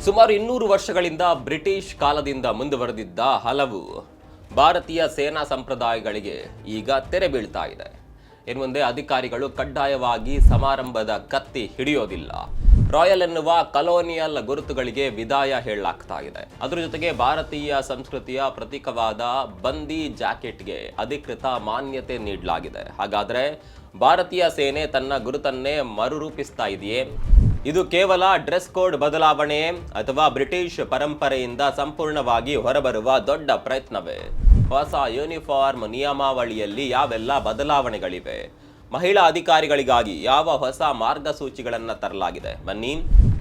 ಸುಮಾರು 200 ವರ್ಷಗಳಿಂದ ಬ್ರಿಟಿಷ್ ಕಾಲದಿಂದ ಮುಂದುವರೆದಿದ್ದ ಹಲವು ಭಾರತೀಯ ಸೇನಾ ಸಂಪ್ರದಾಯಗಳಿಗೆ ಈಗ ತೆರೆ ಬೀಳ್ತಾ ಇದೆ. ಇನ್ನು ಮುಂದೆ ಅಧಿಕಾರಿಗಳು ಕಡ್ಡಾಯವಾಗಿ ಸಮಾರಂಭದ ಕತ್ತಿ ಹಿಡಿಯೋದಿಲ್ಲ. ರಾಯಲ್ ಎನ್ನುವ ಕಲೋನಿಯಲ್ ಗುರುತುಗಳಿಗೆ ವಿದಾಯ ಹೇಳಲಾಗ್ತಾ ಇದೆ. ಅದರ ಜೊತೆಗೆ ಭಾರತೀಯ ಸಂಸ್ಕೃತಿಯ ಪ್ರತೀಕವಾದ ಬಂದಿ ಜಾಕೆಟ್ಗೆ ಅಧಿಕೃತ ಮಾನ್ಯತೆ ನೀಡಲಾಗಿದೆ. ಹಾಗಾದ್ರೆ ಭಾರತೀಯ ಸೇನೆ ತನ್ನ ಗುರುತನ್ನೇ ಮರುರೂಪಿಸ್ತಾ ಇದೆಯೇ? ಇದು ಕೇವಲ ಡ್ರೆಸ್ ಕೋಡ್ ಬದಲಾವಣೆ ಅಥವಾ ಬ್ರಿಟಿಷ್ ಪರಂಪರೆಯಿಂದ ಸಂಪೂರ್ಣವಾಗಿ ಹೊರಬರುವ ದೊಡ್ಡ ಪ್ರಯತ್ನವೇ? ಹೊಸ ಯೂನಿಫಾರ್ಮ್ ನಿಯಮಾವಳಿಯಲ್ಲಿ ಯಾವೆಲ್ಲ ಬದಲಾವಣೆಗಳಿವೆ? ಮಹಿಳಾ ಅಧಿಕಾರಿಗಳಿಗಾಗಿ ಯಾವ ಹೊಸ ಮಾರ್ಗಸೂಚಿಗಳನ್ನು ತರಲಾಗಿದೆ? ಬನ್ನಿ,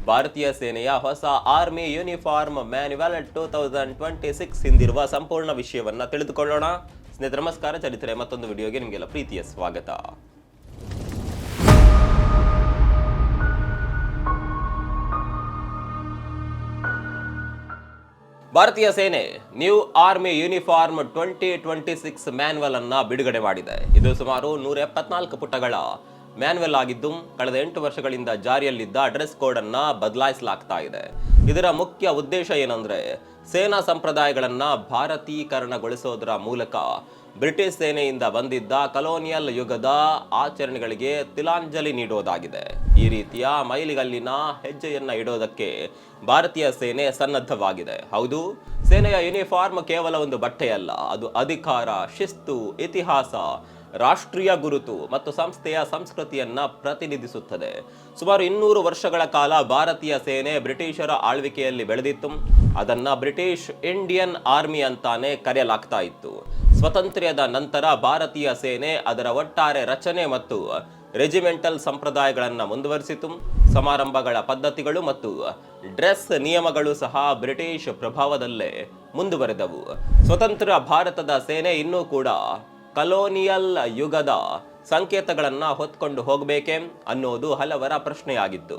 ಭಾರತೀಯ ಸೇನೆಯ ಹೊಸ ಆರ್ಮಿ ಯೂನಿಫಾರ್ಮ್ ಮ್ಯಾನ್ಯುವಲ್ 2026 ಹಿಂದಿರುವ ಸಂಪೂರ್ಣ ವಿಷಯವನ್ನ ತಿಳಿದುಕೊಳ್ಳೋಣ. ಸ್ನೇಹಿತರೆ ನಮಸ್ಕಾರ, ಚರಿತ್ರೆ ಮತ್ತೊಂದು ವಿಡಿಯೋಗೆ ನಿಮಗೆಲ್ಲ ಪ್ರೀತಿಯ ಸ್ವಾಗತ. ಭಾರತೀಯ ಸೇನೆ ನ್ಯೂ ಆರ್ಮಿ ಯೂನಿಫಾರ್ಮ್ 2026 ಮ್ಯಾನ್ಯುವಲ್ ಅನ್ನ ಬಿಡುಗಡೆ ಮಾಡಿದೆ. ಇದು ಸುಮಾರು 174 ಪುಟಗಳ ಮ್ಯಾನ್ಯುವಲ್ ಆಗಿದ್ದು, ಕಳೆದ 8 ವರ್ಷಗಳಿಂದ ಜಾರಿಯಲ್ಲಿದ್ದ ಡ್ರೆಸ್ ಕೋಡ್ ಅನ್ನ ಬದಲಾಯಿಸಲಾಗ್ತಾ ಇದೆ. ಇದರ ಮುಖ್ಯ ಉದ್ದೇಶ ಏನಂದ್ರೆ, ಸೇನಾ ಸಂಪ್ರದಾಯಗಳನ್ನ ಭಾರತೀಕರಣಗೊಳಿಸೋದರ ಮೂಲಕ ಬ್ರಿಟಿಷ್ ಸೇನೆಯಿಂದ ಬಂದಿದ್ದ ಕಲೋನಿಯಲ್ ಯುಗದ ಆಚರಣೆಗಳಿಗೆ ತಿಲಾಂಜಲಿ ನೀಡೋದಾಗಿದೆ. ಈ ರೀತಿಯ ಮೈಲಿಗಲ್ಲಿನ ಹೆಜ್ಜೆಯನ್ನ ಇಡೋದಕ್ಕೆ ಭಾರತೀಯ ಸೇನೆ ಸನ್ನದ್ಧವಾಗಿದೆ. ಹೌದು, ಸೇನೆಯ ಯೂನಿಫಾರ್ಮ್ ಕೇವಲ ಒಂದು ಬಟ್ಟೆಯಲ್ಲ, ಅದು ಅಧಿಕಾರ, ಶಿಸ್ತು, ಇತಿಹಾಸ, ರಾಷ್ಟ್ರೀಯ ಗುರುತು ಮತ್ತು ಸಂಸ್ಥೆಯ ಸಂಸ್ಕೃತಿಯನ್ನ ಪ್ರತಿನಿಧಿಸುತ್ತದೆ. ಸುಮಾರು 200 ವರ್ಷಗಳ ಕಾಲ ಭಾರತೀಯ ಸೇನೆ ಬ್ರಿಟಿಷರ ಆಳ್ವಿಕೆಯಲ್ಲಿ ಬೆಳೆದಿತ್ತು. ಅದನ್ನ ಬ್ರಿಟಿಷ್ ಇಂಡಿಯನ್ ಆರ್ಮಿ ಅಂತಾನೆ ಕರೆಯಲಾಗ್ತಾ ಇತ್ತು. ಸ್ವಾತಂತ್ರ್ಯದ ನಂತರ ಭಾರತೀಯ ಸೇನೆ ಅದರ ಒಟ್ಟಾರೆ ರಚನೆ ಮತ್ತು ರೆಜಿಮೆಂಟಲ್ ಸಂಪ್ರದಾಯಗಳನ್ನು ಮುಂದುವರಿಸಿತು. ಸಮಾರಂಭಗಳ ಪದ್ಧತಿಗಳು ಮತ್ತು ಡ್ರೆಸ್ ನಿಯಮಗಳು ಸಹ ಬ್ರಿಟಿಷ್ ಪ್ರಭಾವದಲ್ಲೇ ಮುಂದುವರೆದವು. ಸ್ವತಂತ್ರ ಭಾರತದ ಸೇನೆ ಇನ್ನೂ ಕೂಡ ಕಲೋನಿಯಲ್ ಯುಗದ ಸಂಕೇತಗಳನ್ನ ಹೊತ್ಕೊಂಡು ಹೋಗಬೇಕೆ ಅನ್ನೋದು ಹಲವರ ಪ್ರಶ್ನೆಯಾಗಿತ್ತು.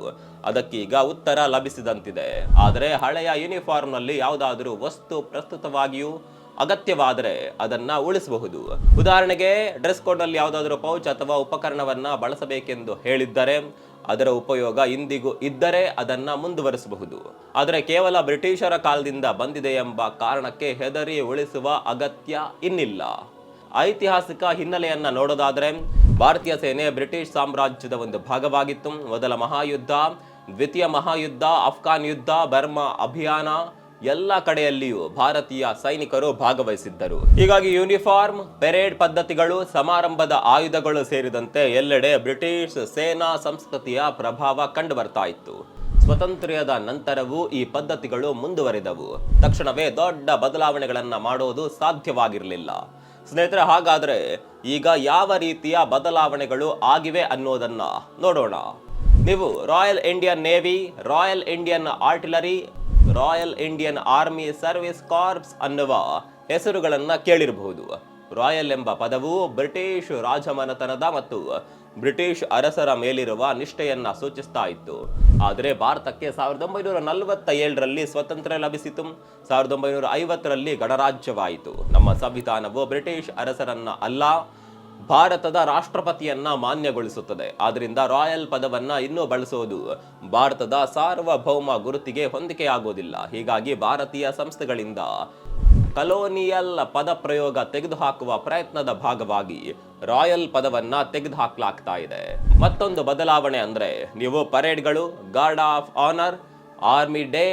ಅದಕ್ಕೀಗ ಉತ್ತರ ಲಭಿಸಿದಂತಿದೆ. ಆದರೆ ಹಳೆಯ ಯೂನಿಫಾರ್ಮ್ನಲ್ಲಿ ಯಾವುದಾದರೂ ವಸ್ತು ಪ್ರಸ್ತುತವಾಗಿಯೂ ಅಗತ್ಯವಾದರೆ ಅದನ್ನ ಉಳಿಸಬಹುದು. ಉದಾಹರಣೆಗೆ, ಡ್ರೆಸ್ ಕೋಡ್ ನಲ್ಲಿ ಯಾವುದಾದರೂ ಪೌಚ್ ಅಥವಾ ಉಪಕರಣವನ್ನ ಬಳಸಬೇಕೆಂದು ಹೇಳಿದ್ದರೆ ಅದರ ಉಪಯೋಗ ಇಂದಿಗೂ ಇದ್ದರೆ ಅದನ್ನ ಮುಂದುವರಿಸಬಹುದು. ಆದರೆ ಕೇವಲ ಬ್ರಿಟಿಷರ ಕಾಲದಿಂದ ಬಂದಿದೆ ಎಂಬ ಕಾರಣಕ್ಕೆ ಹೆದರಿ ಉಳಿಸುವ ಅಗತ್ಯ ಇನ್ನಿಲ್ಲ. ಐತಿಹಾಸಿಕ ಹಿನ್ನೆಲೆಯನ್ನ ನೋಡೋದಾದ್ರೆ, ಭಾರತೀಯ ಸೇನೆ ಬ್ರಿಟಿಷ್ ಸಾಮ್ರಾಜ್ಯದ ಒಂದು ಭಾಗವಾಗಿತ್ತು. ಮೊದಲ ಮಹಾಯುದ್ಧ, ದ್ವಿತೀಯ ಮಹಾಯುದ್ಧ, ಅಫ್ಘಾನ್ ಯುದ್ಧ, ಬರ್ಮಾ ಅಭಿಯಾನ ಎಲ್ಲ ಕಡೆಯಲ್ಲಿಯೂ ಭಾರತೀಯ ಸೈನಿಕರು ಭಾಗವಹಿಸಿದ್ದರು. ಹೀಗಾಗಿ ಯೂನಿಫಾರ್ಮ್, ಪೆರೇಡ್ ಪದ್ಧತಿಗಳು, ಸಮಾರಂಭದ ಆಯುಧಗಳು ಸೇರಿದಂತೆ ಎಲ್ಲೆಡೆ ಬ್ರಿಟಿಷ್ ಸೇನಾ ಸಂಸ್ಕೃತಿಯ ಪ್ರಭಾವ ಕಂಡು ಬರ್ತಾ ಇತ್ತು. ಸ್ವಾತಂತ್ರ್ಯದ ನಂತರವೂ ಈ ಪದ್ಧತಿಗಳು ಮುಂದುವರಿದವು. ತಕ್ಷಣವೇ ದೊಡ್ಡ ಬದಲಾವಣೆಗಳನ್ನ ಮಾಡೋದು ಸಾಧ್ಯವಾಗಿರಲಿಲ್ಲ. ಸ್ನೇಹಿತರೆ, ಹಾಗಾದ್ರೆ ಈಗ ಯಾವ ರೀತಿಯ ಬದಲಾವಣೆಗಳು ಆಗಿವೆ ಅನ್ನೋದನ್ನ ನೋಡೋಣ. ನೀವು royal Indian navy, royal Indian artillery, royal Indian army service corps ಅನ್ನುವ ಹೆಸರುಗಳನ್ನ ಕೇಳಿರಬಹುದು. ರಾಯಲ್ ಎಂಬ ಪದವು ಬ್ರಿಟಿಷ್ ರಾಜಮನೆತನದ ಮತ್ತು ಬ್ರಿಟಿಷ್ ಅರಸರ ಮೇಲಿರುವ ನಿಷ್ಠೆಯನ್ನ ಸೂಚಿಸ್ತಾ ಇತ್ತು. ಆದರೆ ಭಾರತಕ್ಕೆ 1947ರಲ್ಲಿ ಸ್ವಾತಂತ್ರ್ಯ ಲಭಿಸಿತು. 1950ರಲ್ಲಿ ಗಣರಾಜ್ಯವಾಯಿತು. ನಮ್ಮ ಸಂವಿಧಾನವು ಬ್ರಿಟಿಷ್ ಅರಸರನ್ನ ಅಲ್ಲ, ಭಾರತದ ರಾಷ್ಟ್ರಪತಿಯನ್ನ ಮಾನ್ಯಗೊಳಿಸುತ್ತದೆ. ಆದ್ರಿಂದ ರಾಯಲ್ ಪದವನ್ನ ಇನ್ನೂ ಬಳಸೋದು ಭಾರತದ ಸಾರ್ವಭೌಮ ಗುರುತಿಗೆ ಹೊಂದಿಕೆಯಾಗೋದಿಲ್ಲ. ಹೀಗಾಗಿ ಭಾರತೀಯ ಸಂಸ್ಥೆಗಳಿಂದ ಕಲೋನಿಯಲ್ ಪದ ಪ್ರಯೋಗ ತೆಗೆದುಹಾಕುವ ಪ್ರಯತ್ನದ ಭಾಗವಾಗಿ ರಾಯಲ್ ಪದವನ್ನ ತೆಗೆದುಹಾಕಲಾಗ್ತಾ ಇದೆ. ಮತ್ತೊಂದು ಬದಲಾವಣೆ ಅಂದ್ರೆ, ನೀವು ಪರೇಡ್ಗಳು, guard of honour, army day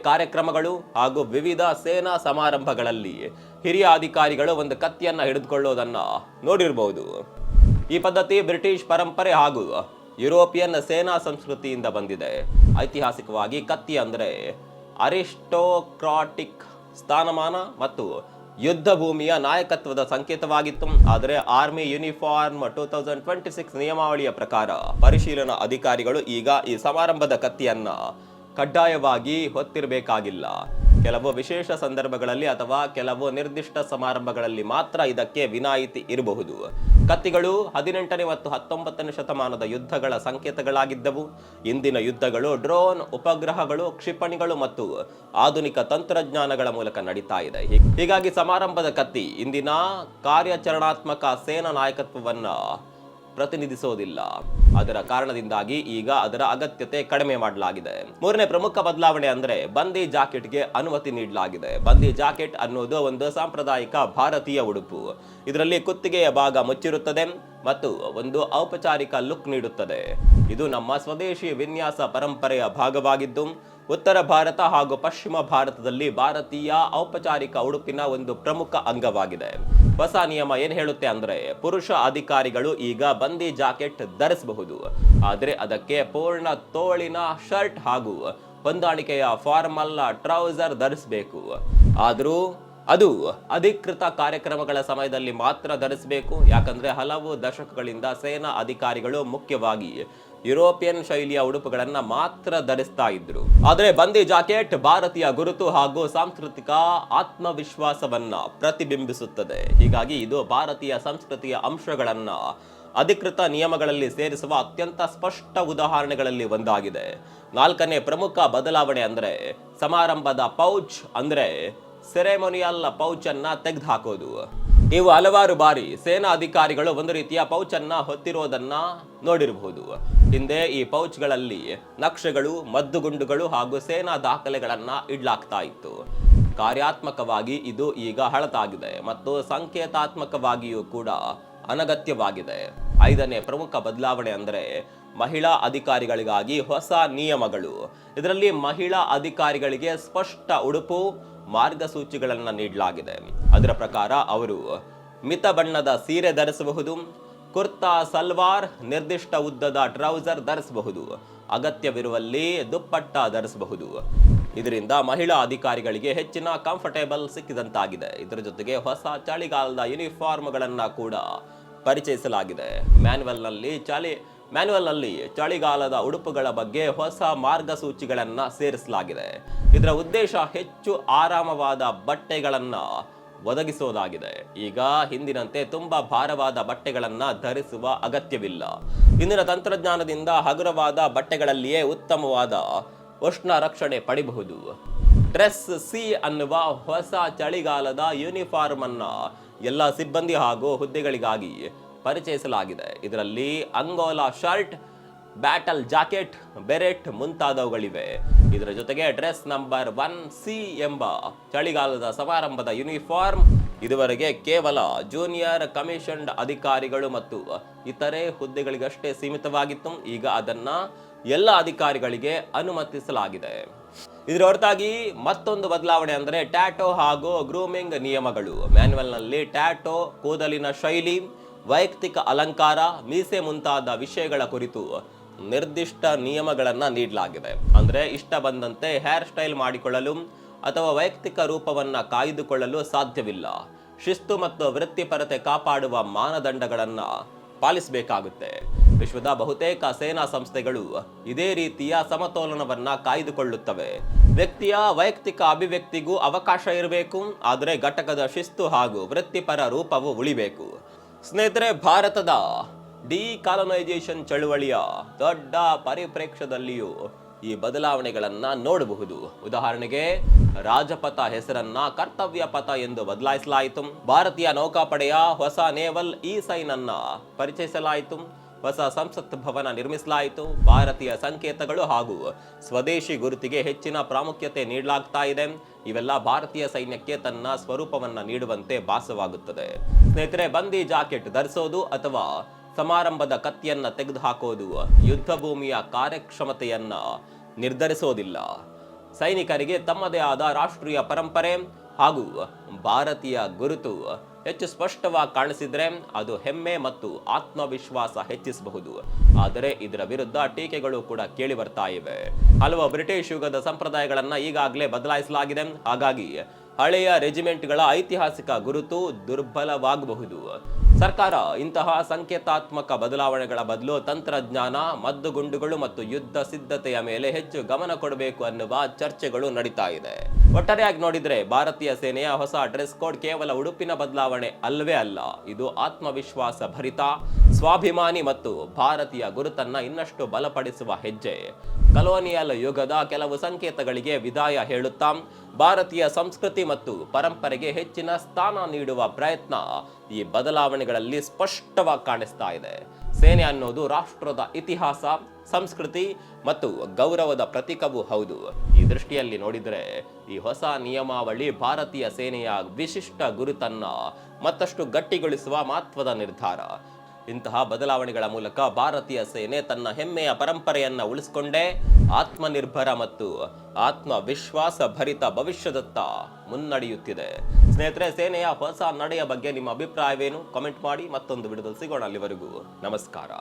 ಕಾರ್ಯಕ್ರಮಗಳು ಹಾಗೂ ವಿವಿಧ ಸೇನಾ ಸಮಾರಂಭಗಳಲ್ಲಿ ಹಿರಿಯ ಅಧಿಕಾರಿಗಳು ಒಂದು ಕತ್ತಿಯನ್ನ ಹಿಡಿದುಕೊಳ್ಳೋದನ್ನ ನೋಡಿರಬಹುದು. ಈ ಪದ್ಧತಿ ಬ್ರಿಟಿಷ್ ಪರಂಪರೆ ಹಾಗೂ ಯುರೋಪಿಯನ್ ಸೇನಾ ಸಂಸ್ಕೃತಿಯಿಂದ ಬಂದಿದೆ. ಐತಿಹಾಸಿಕವಾಗಿ ಕತ್ತಿ ಅಂದ್ರೆ ಅರಿಸ್ಟೋಕ್ರಾಟಿಕ್ ಸ್ಥಾನಮಾನ ಮತ್ತು ಯುದ್ಧ ಭೂಮಿಯ ನಾಯಕತ್ವದ ಸಂಕೇತವಾಗಿತ್ತು. ಆದರೆ ಆರ್ಮಿ ಯೂನಿಫಾರ್ಮ್ 2026 ನಿಯಮಾವಳಿಯ ಪ್ರಕಾರ ಪರಿಶೀಲನಾ ಅಧಿಕಾರಿಗಳು ಈಗ ಈ ಸಮಾರಂಭದ ಕತ್ತಿಯನ್ನ ಕಡ್ಡಾಯವಾಗಿ ಹೊತ್ತಿರಬೇಕಾಗಿಲ್ಲ. ಕೆಲವು ವಿಶೇಷ ಸಂದರ್ಭಗಳಲ್ಲಿ ಅಥವಾ ಕೆಲವು ನಿರ್ದಿಷ್ಟ ಸಮಾರಂಭಗಳಲ್ಲಿ ಮಾತ್ರ ಇದಕ್ಕೆ ವಿನಾಯಿತಿ ಇರಬಹುದು. ಕತ್ತಿಗಳು 18ನೇ ಮತ್ತು 19ನೇ ಶತಮಾನದ ಯುದ್ಧಗಳ ಸಂಕೇತಗಳಾಗಿದ್ದವು. ಇಂದಿನ ಯುದ್ಧಗಳು ಡ್ರೋನ್, ಉಪಗ್ರಹಗಳು, ಕ್ಷಿಪಣಿಗಳು ಮತ್ತು ಆಧುನಿಕ ತಂತ್ರಜ್ಞಾನಗಳ ಮೂಲಕ ನಡೀತಾ ಇದೆ. ಹೀಗಾಗಿ ಸಮಾರಂಭದ ಕತ್ತಿ ಇಂದಿನ ಕಾರ್ಯಾಚರಣಾತ್ಮಕ ಸೇನಾ ನಾಯಕತ್ವವನ್ನ ಪ್ರತಿನಿಧಿಸೋದಿಲ್ಲ. ಅದರ ಕಾರಣದಿಂದಾಗಿ ಈಗ ಅದರ ಅಗತ್ಯತೆ ಕಡಿಮೆ ಮಾಡಲಾಗಿದೆ. ಮೂರನೇ ಪ್ರಮುಖ ಬದಲಾವಣೆ ಅಂದ್ರೆ ಬಂದಿ ಜಾಕೆಟ್ಗೆ ಅನುಮತಿ ನೀಡಲಾಗಿದೆ. ಬಂದಿ ಜಾಕೆಟ್ ಅನ್ನೋದು ಒಂದು ಸಾಂಪ್ರದಾಯಿಕ ಭಾರತೀಯ ಉಡುಪು. ಇದರಲ್ಲಿ ಕುತ್ತಿಗೆಯ ಭಾಗ ಮುಚ್ಚಿರುತ್ತದೆ ಮತ್ತು ಒಂದು ಔಪಚಾರಿಕ ಲುಕ್ ನೀಡುತ್ತದೆ. ಇದು ನಮ್ಮ ಸ್ವದೇಶಿ ವಿನ್ಯಾಸ ಪರಂಪರೆಯ ಭಾಗವಾಗಿದ್ದು ಉತ್ತರ ಭಾರತ ಹಾಗೂ ಪಶ್ಚಿಮ ಭಾರತದಲ್ಲಿ ಭಾರತೀಯ ಔಪಚಾರಿಕ ಉಡುಪಿನ ಒಂದು ಪ್ರಮುಖ ಅಂಗವಾಗಿದೆ. ಹೊಸ ನಿಯಮ ಏನ್ ಹೇಳುತ್ತೆ ಅಂದ್ರೆ ಪುರುಷ ಅಧಿಕಾರಿಗಳು ಈಗ ಬಂದಿ ಜಾಕೆಟ್ ಧರಿಸಬಹುದು, ಆದ್ರೆ ಅದಕ್ಕೆ ಪೂರ್ಣ ತೋಳಿನ ಶರ್ಟ್ ಹಾಗೂ ಹೊಂದಾಣಿಕೆಯ ಫಾರ್ಮಲ್ ಟ್ರೌಸರ್ ಧರಿಸಬೇಕು. ಆದ್ರೂ ಅದು ಅಧಿಕೃತ ಕಾರ್ಯಕ್ರಮಗಳ ಸಮಯದಲ್ಲಿ ಮಾತ್ರ ಧರಿಸಬೇಕು. ಯಾಕಂದ್ರೆ ಹಲವು ದಶಕಗಳಿಂದ ಸೇನಾ ಅಧಿಕಾರಿಗಳು ಮುಖ್ಯವಾಗಿ ಯುರೋಪಿಯನ್ ಶೈಲಿಯ ಉಡುಪುಗಳನ್ನ ಮಾತ್ರ ಧರಿಸ್ತಾ ಇದ್ರು. ಆದ್ರೆ ಬಂದಿ ಜಾಕೆಟ್ ಭಾರತೀಯ ಗುರುತು ಹಾಗೂ ಸಾಂಸ್ಕೃತಿಕ ಆತ್ಮವಿಶ್ವಾಸವನ್ನ ಪ್ರತಿಬಿಂಬಿಸುತ್ತದೆ. ಹೀಗಾಗಿ ಇದು ಭಾರತೀಯ ಸಂಸ್ಕೃತಿಯ ಅಂಶಗಳನ್ನ ಅಧಿಕೃತ ನಿಯಮಗಳಲ್ಲಿ ಸೇರಿಸುವ ಅತ್ಯಂತ ಸ್ಪಷ್ಟ ಉದಾಹರಣೆಗಳಲ್ಲಿ ಒಂದಾಗಿದೆ. ನಾಲ್ಕನೇ ಪ್ರಮುಖ ಬದಲಾವಣೆ ಅಂದ್ರೆ ಸಮಾರಂಭದ ಪೌಚ್ ಅಂದ್ರೆ ಸೆರೆಮೋನಿಯಲ್ ಪೌಚ್ ಅನ್ನ ತೆಗೆದುಹಾಕೋದು. ನೀವು ಹಲವಾರು ಬಾರಿ ಸೇನಾ ಅಧಿಕಾರಿಗಳು ಒಂದು ರೀತಿಯ ಪೌಚ್ ಅನ್ನ ಹೊತ್ತಿರೋದನ್ನ ನೋಡಿರಬಹುದು. ಹಿಂದೆ ಈ ಪೌಚ್ಗಳಲ್ಲಿ ನಕ್ಷೆಗಳು, ಮದ್ದುಗುಂಡುಗಳು ಹಾಗೂ ಸೇನಾ ದಾಖಲೆಗಳನ್ನ ಇಡ್ಲಾಗ್ತಾ ಇತ್ತು. ಕಾರ್ಯಾತ್ಮಕವಾಗಿ ಇದು ಈಗ ಹಳತಾಗಿದೆ ಮತ್ತು ಸಂಕೇತಾತ್ಮಕವಾಗಿಯೂ ಕೂಡ ಅನಗತ್ಯವಾಗಿದೆ. ಐದನೇ ಪ್ರಮುಖ ಬದಲಾವಣೆ ಅಂದ್ರೆ ಮಹಿಳಾ ಅಧಿಕಾರಿಗಳಿಗಾಗಿ ಹೊಸ ನಿಯಮಗಳು. ಇದರಲ್ಲಿ ಮಹಿಳಾ ಅಧಿಕಾರಿಗಳಿಗೆ ಸ್ಪಷ್ಟ ಉಡುಪು ಮಾರ್ಗಸೂಚಿಗಳನ್ನ ನೀಡಲಾಗಿದೆ. ಅದರ ಪ್ರಕಾರ ಅವರು ಮಿತ ಬಣ್ಣದ ಸೀರೆ ಧರಿಸಬಹುದು, ಕುರ್ತಾ ಸಲ್ವಾರ್, ನಿರ್ದಿಷ್ಟ ಉದ್ದದ ಟ್ರೌಸರ್ ಧರಿಸಬಹುದು, ಅಗತ್ಯವಿರುವಲ್ಲಿ ದುಪ್ಪಟ್ಟ ಧರಿಸಬಹುದು. ಇದರಿಂದ ಮಹಿಳಾ ಅಧಿಕಾರಿಗಳಿಗೆ ಹೆಚ್ಚಿನ ಕಂಫರ್ಟೇಬಲ್ ಸಿಕ್ಕಿದಂತಾಗಿದೆ. ಇದರ ಜೊತೆಗೆ ಹೊಸ ಚಳಿಗಾಲದ ಯೂನಿಫಾರ್ಮ್ಗಳನ್ನ ಕೂಡ ಪರಿಚಯಿಸಲಾಗಿದೆ. ಮ್ಯಾನ್ಯುವಲ್ನಲ್ಲಿ ಚಳಿಗಾಲದ ಉಡುಪುಗಳ ಬಗ್ಗೆ ಹೊಸ ಮಾರ್ಗಸೂಚಿಗಳನ್ನ ಸೇರಿಸಲಾಗಿದೆ. ಇದರ ಉದ್ದೇಶ ಹೆಚ್ಚು ಆರಾಮವಾದ ಬಟ್ಟೆಗಳನ್ನ ಒದಗಿಸೋದಾಗಿದೆ. ಈಗ ಹಿಂದಿನಂತೆ ತುಂಬಾ ಭಾರವಾದ ಬಟ್ಟೆಗಳನ್ನ ಧರಿಸುವ ಅಗತ್ಯವಿಲ್ಲ. ಇಂದಿನ ತಂತ್ರಜ್ಞಾನದಿಂದ ಹಗುರವಾದ ಬಟ್ಟೆಗಳಲ್ಲಿಯೇ ಉತ್ತಮವಾದ ಉಷ್ಣ ರಕ್ಷಣೆ ಪಡಿಬಹುದು. ಡ್ರೆಸ್ ಸಿ ಅನ್ನುವ ಹೊಸ ಚಳಿಗಾಲದ ಯೂನಿಫಾರ್ಮ್ ಅನ್ನ ಎಲ್ಲ ಸಿಬ್ಬಂದಿ ಹಾಗೂ ಹುದ್ದೆಗಳಿಗಾಗಿ ಪರಿಚಯಿಸಲಾಗಿದೆ. ಇದರಲ್ಲಿ Angola shirt, battle jacket, Barrett ಮುಂತಾದವುಗಳಿವೆ. ಇದರ ಜೊತೆಗೆ ಡ್ರೆಸ್ ನಂಬರ್ 1C ಎಂಬ ಚಳಿಗಾಲದ ಸಮಾರಂಭದ ಯೂನಿಫಾರ್ಮ್ ಇದುವರೆಗೆ ಕೇವಲ ಜೂನಿಯರ್ ಕಮಿಷನ್ಡ್ ಅಧಿಕಾರಿಗಳು ಮತ್ತು ಇತರೆ ಹುದ್ದೆಗಳಿಗಷ್ಟೇ ಸೀಮಿತವಾಗಿತ್ತು. ಈಗ ಅದನ್ನ ಎಲ್ಲ ಅಧಿಕಾರಿಗಳಿಗೆ ಅನುಮತಿಸಲಾಗಿದೆ. ಇದರ ಹೊರತಾಗಿ ಮತ್ತೊಂದು ಬದಲಾವಣೆ ಅಂದರೆ ಟ್ಯಾಟೋ ಹಾಗೂ ಗ್ರೂಮಿಂಗ್ ನಿಯಮಗಳು. ಮ್ಯಾನ್ಯುವಲ್ನಲ್ಲಿ ಟ್ಯಾಟೋ, ಕೂದಲಿನ ಶೈಲಿ, ವೈಯಕ್ತಿಕ ಅಲಂಕಾರ, ಮೀಸೆ ಮುಂತಾದ ವಿಷಯಗಳ ಕುರಿತು ನಿರ್ದಿಷ್ಟ ನಿಯಮಗಳನ್ನ ನೀಡಲಾಗಿದೆ. ಅಂದ್ರೆ ಇಷ್ಟ ಬಂದಂತೆ ಹೇರ್ ಸ್ಟೈಲ್ ಮಾಡಿಕೊಳ್ಳಲು ಅಥವಾ ವೈಯಕ್ತಿಕ ರೂಪವನ್ನ ಕಾಯ್ದುಕೊಳ್ಳಲು ಸಾಧ್ಯವಿಲ್ಲ. ಶಿಸ್ತು ಮತ್ತು ವೃತ್ತಿಪರತೆ ಕಾಪಾಡುವ ಮಾನದಂಡಗಳನ್ನ ಪಾಲಿಸಬೇಕಾಗುತ್ತೆ. ವಿಶ್ವದ ಬಹುತೇಕ ಸೇನಾ ಸಂಸ್ಥೆಗಳು ಇದೇ ರೀತಿಯ ಸಮತೋಲನವನ್ನ ಕಾಯ್ದುಕೊಳ್ಳುತ್ತವೆ. ವ್ಯಕ್ತಿಯ ವೈಯಕ್ತಿಕ ಅಭಿವ್ಯಕ್ತಿಗೂ ಅವಕಾಶ ಇರಬೇಕು, ಆದರೆ ಘಟಕದ ಶಿಸ್ತು ಹಾಗೂ ವೃತ್ತಿಪರ ರೂಪವು ಉಳಿಬೇಕು. ಸ್ನೇಹಿತರೆ, ಭಾರತದ ಡಿಕಾಲನೈಸೇಷನ್ ಚಳುವಳಿಯ ದೊಡ್ಡ ಪರಿಪ್ರೇಕ್ಷ್ಯದಲ್ಲಿಯೂ ಈ ಬದಲಾವಣೆಗಳನ್ನ ನೋಡಬಹುದು. ಉದಾಹರಣೆಗೆ ರಾಜಪಥ ಹೆಸರನ್ನ ಕರ್ತವ್ಯ ಪಥ ಎಂದು ಬದಲಾಯಿಸಲಾಯಿತು. ಭಾರತೀಯ ನೌಕಾಪಡೆಯ ಹೊಸ ನೇವಲ್ ಈ ಸೈನ್ ಅನ್ನ ಪರಿಚಯಿಸಲಾಯಿತು. ಹೊಸ ಸಂಸತ್ ಭವನ ನಿರ್ಮಿಸಲಾಯಿತು. ಭಾರತೀಯ ಸಂಕೇತಗಳು ಹಾಗೂ ಸ್ವದೇಶಿ ಗುರುತಿಗೆ ಹೆಚ್ಚಿನ ಪ್ರಾಮುಖ್ಯತೆ ನೀಡಲಾಗ್ತಾ ಇದೆ. ಇವೆಲ್ಲ ಭಾರತೀಯ ಸೈನ್ಯಕ್ಕೆ ತನ್ನ ಸ್ವರೂಪವನ್ನ ನೀಡುವಂತೆ ಭಾಸವಾಗುತ್ತದೆ. ಸ್ನೇಹಿತರೆ, ಬಂದಿ ಜಾಕೆಟ್ ಧರಿಸೋದು ಅಥವಾ ಸಮಾರಂಭದ ಕತ್ತಿಯನ್ನ ತೆಗೆದುಹಾಕೋದು ಯುದ್ಧ ಭೂಮಿಯ ಕಾರ್ಯಕ್ಷಮತೆಯನ್ನ ನಿರ್ಧರಿಸೋದಿಲ್ಲ. ಸೈನಿಕರಿಗೆ ತಮ್ಮದೇ ಆದ ರಾಷ್ಟ್ರೀಯ ಪರಂಪರೆ ಹಾಗೂ ಭಾರತೀಯ ಗುರುತು ಹೆಚ್ಚು ಸ್ಪಷ್ಟವಾಗಿ ಕಾಣಿಸಿದ್ರೆ ಅದು ಹೆಮ್ಮೆ ಮತ್ತು ಆತ್ಮವಿಶ್ವಾಸ ಹೆಚ್ಚಿಸಬಹುದು. ಆದರೆ ಇದರ ವಿರುದ್ಧ ಟೀಕೆಗಳು ಕೂಡ ಕೇಳಿ ಬರ್ತಾ ಇವೆ. ಹಲವು ಬ್ರಿಟಿಷ್ ಯುಗದ ಸಂಪ್ರದಾಯಗಳನ್ನ ಈಗಾಗಲೇ ಬದಲಾಯಿಸಲಾಗಿದೆ. ಹಾಗಾಗಿ ಹಳೆಯ ರೆಜಿಮೆಂಟ್ಗಳ ಐತಿಹಾಸಿಕ ಗುರುತು ದುರ್ಬಲವಾಗಬಹುದು. ಸರ್ಕಾರ ಇಂತಹ ಸಂಕೇತಾತ್ಮಕ ಬದಲಾವಣೆಗಳ ಬದಲು ತಂತ್ರಜ್ಞಾನ, ಮದ್ದುಗುಂಡುಗಳು ಮತ್ತು ಯುದ್ಧ ಸಿದ್ಧತೆಯ ಮೇಲೆ ಹೆಚ್ಚು ಗಮನ ಕೊಡಬೇಕು ಅನ್ನುವ ಚರ್ಚೆಗಳು ನಡೀತಾ ಇದೆ. ಒಟ್ಟಾರೆಯಾಗಿ ನೋಡಿದ್ರೆ ಭಾರತೀಯ ಸೇನೆಯ ಹೊಸ ಡ್ರೆಸ್ ಕೋಡ್ ಕೇವಲ ಉಡುಪಿನ ಬದಲಾವಣೆ ಅಲ್ಲವೇ ಅಲ್ಲ. ಇದು ಆತ್ಮವಿಶ್ವಾಸ ಭರಿತ, ಸ್ವಾಭಿಮಾನಿ ಮತ್ತು ಭಾರತೀಯ ಗುರುತನ್ನ ಇನ್ನಷ್ಟು ಬಲಪಡಿಸುವ ಹೆಜ್ಜೆ. ಕಲೋನಿಯಲ್ ಯುಗದ ಕೆಲವು ಸಂಕೇತಗಳಿಗೆ ವಿದಾಯ ಹೇಳುತ್ತಾ ಭಾರತೀಯ ಸಂಸ್ಕೃತಿ ಮತ್ತು ಪರಂಪರೆಗೆ ಹೆಚ್ಚಿನ ಸ್ಥಾನ ನೀಡುವ ಪ್ರಯತ್ನ ಈ ಬದಲಾವಣೆಗಳಲ್ಲಿ ಸ್ಪಷ್ಟವಾಗಿ ಕಾಣಿಸ್ತಾ ಇದೆ. ಸೇನೆ ಅನ್ನೋದು ರಾಷ್ಟ್ರದ ಇತಿಹಾಸ, ಸಂಸ್ಕೃತಿ ಮತ್ತು ಗೌರವದ ಪ್ರತೀಕವೂ ಹೌದು. ಈ ದೃಷ್ಟಿಯಲ್ಲಿ ನೋಡಿದರೆ ಈ ಹೊಸ ನಿಯಮಾವಳಿ ಭಾರತೀಯ ಸೇನೆಯ ವಿಶಿಷ್ಟ ಗುರುತನ್ನ ಮತ್ತಷ್ಟು ಗಟ್ಟಿಗೊಳಿಸುವ ಮಹತ್ವದ ನಿರ್ಧಾರ. ಇಂತಹ ಬದಲಾವಣೆಗಳ ಮೂಲಕ ಭಾರತೀಯ ಸೇನೆ ತನ್ನ ಹೆಮ್ಮೆಯ ಪರಂಪರೆಯನ್ನ ಉಳಿಸಿಕೊಂಡೇ ಆತ್ಮನಿರ್ಭರ ಮತ್ತು ಆತ್ಮವಿಶ್ವಾಸ ಭರಿತ ಭವಿಷ್ಯದತ್ತ ಮುನ್ನಡೆಯುತ್ತಿದೆ. ಸ್ನೇಹಿತರೆ, ಸೇನೆಯ ಹೊಸ ನಡೆಯ ಬಗ್ಗೆ ನಿಮ್ಮ ಅಭಿಪ್ರಾಯವೇನು? ಕಾಮೆಂಟ್ ಮಾಡಿ. ಮತ್ತೊಂದು ವಿಡಿಯೋದಲ್ಲಿ ಸಿಗೋಣ. ಅಲ್ಲಿವರೆಗೂ ನಮಸ್ಕಾರ.